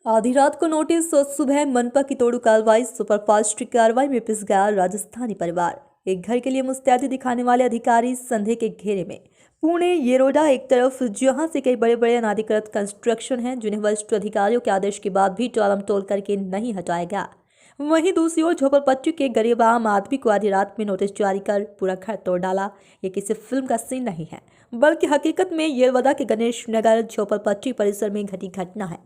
आधी रात को नोटिस और सुबह मनपा की तोड़ू कार्रवाई। सुपरफास्ट कार्रवाई में पिस गया राजस्थानी परिवार। एक घर के लिए मुस्तैदी दिखाने वाले अधिकारी संदेह के घेरे में। पुणे येरोडा एक तरफ जहां से कई बड़े बड़े अनाधिकृत कंस्ट्रक्शन हैं जिन्हें वरिष्ठ अधिकारियों के आदेश के बाद भी टोलम टोल करके नहीं हटाया गया, वहीं दूसरी ओर झोपड़पट्टी के गरीब आम आदमी को आधी रात में नोटिस जारी कर पूरा घर तोड़ डाला। ये किसी फिल्म का सीन नहीं है, बल्कि हकीकत में येरवडा के गणेश नगर झोपड़पट्टी परिसर में घटी घटना है।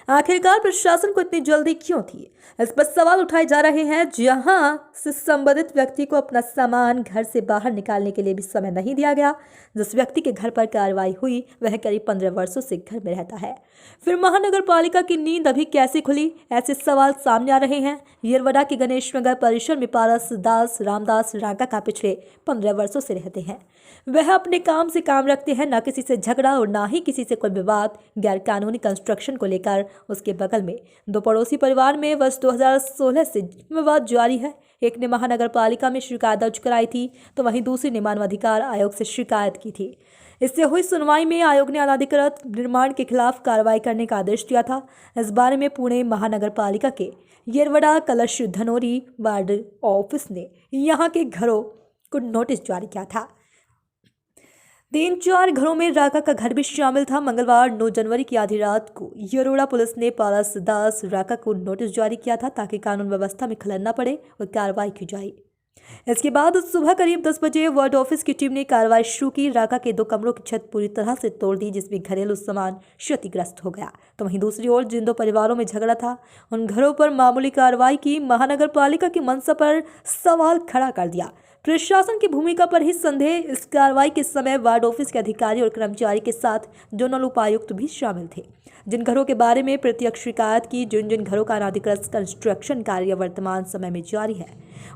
आखिरकार प्रशासन को इतनी जल्दी क्यों थी, इस पर सवाल उठाए जा रहे हैं। जहां से संबंधित व्यक्ति को अपना सामान घर से बाहर निकालने के लिए भी समय नहीं दिया गया। जिस व्यक्ति के घर पर कार्रवाई हुई वह करीब 15 वर्षों से घर में रहता है। फिर महानगर पालिका की नींद अभी कैसे खुली, ऐसे सवाल सामने आ रहे हैं। येरवडा के गणेश नगर परिसर में पारस दास रामदास रांका का पिछले 15 वर्षों से रहते हैं। वह अपने काम से काम रखते हैं, न किसी से झगड़ा और ना ही किसी से कोई विवाद। गैर कानूनी कंस्ट्रक्शन को लेकर उसके बगल में दो पड़ोसी परिवार में वर्ष 2016 से विवाद जारी है। एक ने महानगर पालिका में शिकायत दर्ज कराई थी तो वहीं दूसरी ने मानवाधिकार आयोग से शिकायत की थी। इससे हुई सुनवाई में आयोग ने अनाधिकृत निर्माण के खिलाफ कार्रवाई करने का आदेश दिया था। इस बारे में पुणे महानगर पालिका के येरवडा कलश धनोरी वार्ड ऑफिस ने यहां के घरों को नोटिस जारी किया था। 3-4 घरों में राका का घर भी शामिल था। मंगलवार 9 जनवरी की आधी रात को येरोडा पुलिस ने पारस दास राका को नोटिस जारी किया था ताकि कानून व्यवस्था में खलल न पड़े और कार्रवाई की जाए। इसके बाद सुबह करीब 10 बजे वार्ड ऑफिस की टीम ने कार्रवाई शुरू की। राका के 2 कमरों की छत पूरी तरह से तोड़ दी, जिसमें घरेलू सामान क्षतिग्रस्त हो गया। तो वहीं दूसरी ओर जिन 2 परिवारों में झगड़ा था उन घरों पर मामूली कार्रवाई की। महानगर पालिका की मंशा पर सवाल खड़ा कर दिया। प्रशासन की भूमिका पर ही संदेह। इस कार्रवाई के समय वार्ड ऑफिस के अधिकारी और कर्मचारी के साथ जोनल उपायुक्त भी शामिल थे। जिन घरों के बारे में प्रत्यक्ष शिकायत की, जिन जिन घरों का अनाधिकृत कंस्ट्रक्शन कार्य वर्तमान समय में जारी है,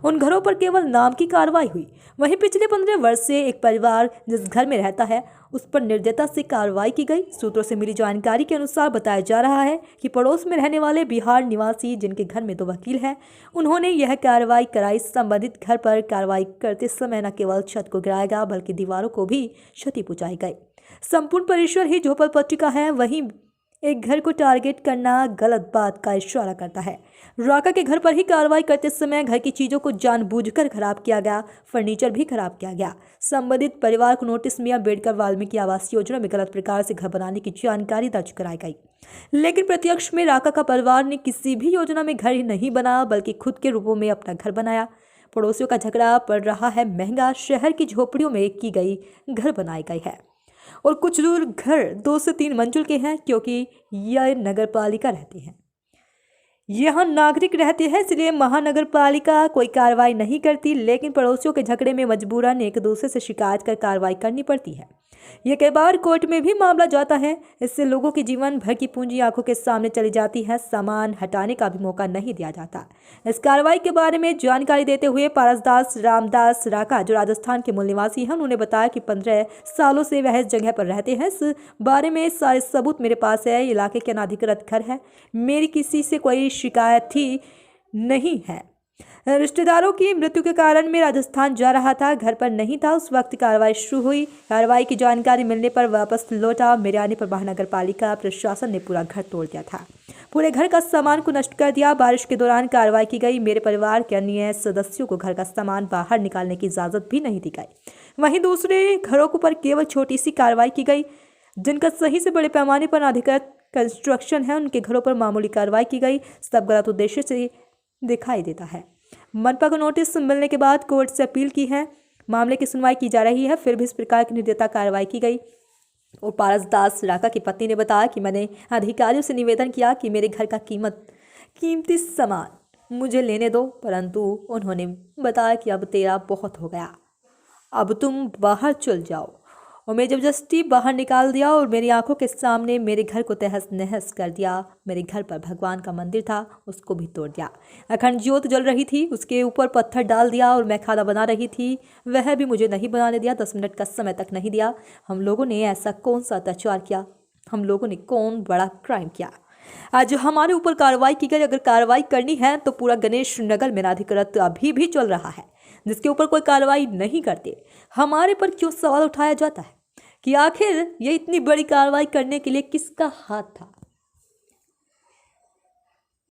उन घरों पर केवल नाम की कार्रवाई हुई। वहीं पिछले 15 वर्ष से एक परिवार जिस घर में रहता है उस पर निर्दयता से कार्रवाई की गई। सूत्रों से मिली जानकारी के अनुसार बताया जा रहा है कि पड़ोस में रहने वाले बिहार निवासी जिनके घर में 2 वकील हैं, उन्होंने यह कार्रवाई कराई। संबंधित घर पर कार्रवाई करते समय न केवल छत को गिराया गया बल्कि दीवारों को भी क्षति पहुंचाई गई। संपूर्ण परिसर ही झोपड़पट्टी का है, वहीं एक घर को टारगेट करना गलत बात का इशारा करता है। राका के घर पर ही कार्रवाई करते समय घर की चीजों को जानबूझकर खराब किया गया, फर्नीचर भी खराब किया गया। संबंधित परिवार को नोटिस में अम्बेडकर वाल्मीकि आवास योजना में गलत प्रकार से घर बनाने की जानकारी दर्ज कराई गई, लेकिन प्रत्यक्ष में राका का परिवार ने किसी भी योजना में घर नहीं बनाया बल्कि खुद के रूपों में अपना घर बनाया। पड़ोसियों का झगड़ा पड़ रहा है महंगा। शहर की झोपड़ियों में की गई घर बनाई गई है और कुछ दूर घर 2 से 3 मंजिल के हैं, क्योंकि यह नगर पालिका रहती है, यहाँ नागरिक रहते हैं, इसलिए महानगर पालिका कोई कार्रवाई नहीं करती। लेकिन पड़ोसियों के झगड़े में मजबूरन एक दूसरे से शिकायत कर कार्रवाई करनी पड़ती है। ये कई बार कोर्ट में भी मामला जाता है। इससे लोगों की जीवन भर की पूंजी आंखों के सामने चली जाती है। सामान हटाने का भी मौका नहीं दिया जाता। इस कार्रवाई के बारे में जानकारी देते हुए पारसदास रामदास राका, जो राजस्थान के मूल निवासी हैं, उन्होंने बताया कि 15 सालों से वह इस जगह पर रहते हैं। इस बारे में सारे सबूत मेरे पास है। इलाके के अनाधिकृत घर है, मेरी किसी से कोई शिकायत थी नहीं है। रिश्तेदारों की मृत्यु के कारण मैं राजस्थान जा रहा था, घर पर नहीं था उस वक्त कार्रवाई शुरू हुई। कार्रवाई की जानकारी मिलने पर वापस लौटा। मेरे आने पर महानगर पालिका प्रशासन ने पूरा घर तोड़ दिया था, पूरे घर का सामान को नष्ट कर दिया। बारिश के दौरान कार्रवाई की गई। मेरे परिवार के अन्य सदस्यों को घर का सामान बाहर निकालने की इजाजत भी नहीं दी गई। वहीं दूसरे घरों पर केवल छोटी सी कार्रवाई की गई। जिनका सही से बड़े पैमाने पर अनाधिकृत कंस्ट्रक्शन है उनके घरों पर मामूली कार्रवाई की गई। सब गलत उद्देश्य से दिखाई देता है। मनपा को नोटिस मिलने के बाद कोर्ट से अपील की है। मामले की सुनवाई की जा रही है, फिर भी इस प्रकार की निर्दयता कार्रवाई की गई। और पारसदास राका की पत्नी ने बताया कि मैंने अधिकारियों से निवेदन किया कि मेरे घर का कीमती सामान मुझे लेने दो, परंतु उन्होंने बताया कि अब तेरा बहुत हो गया, अब तुम बाहर चल जाओ। और मैं जबरदस्ती बाहर निकाल दिया और मेरी आंखों के सामने मेरे घर को तहस नहस कर दिया। मेरे घर पर भगवान का मंदिर था, उसको भी तोड़ दिया। अखंड ज्योत जल रही थी, उसके ऊपर पत्थर डाल दिया और मैं खाना बना रही थी, वह भी मुझे नहीं बनाने दिया। 10 मिनट का समय तक नहीं दिया। हम लोगों ने ऐसा कौन सा अत्याचार किया, हम लोगों ने कौन बड़ा क्राइम किया। आज हमारे ऊपर कार्रवाई की गई। अगर कार्रवाई करनी है तो पूरा गणेश नगर में अनाधिकृत अभी भी चल रहा है, जिसके ऊपर कोई कार्रवाई नहीं करते। हमारे पर क्यों सवाल उठाया जाता है कि आखिर ये इतनी बड़ी कार्रवाई करने के लिए किसका हाथ था।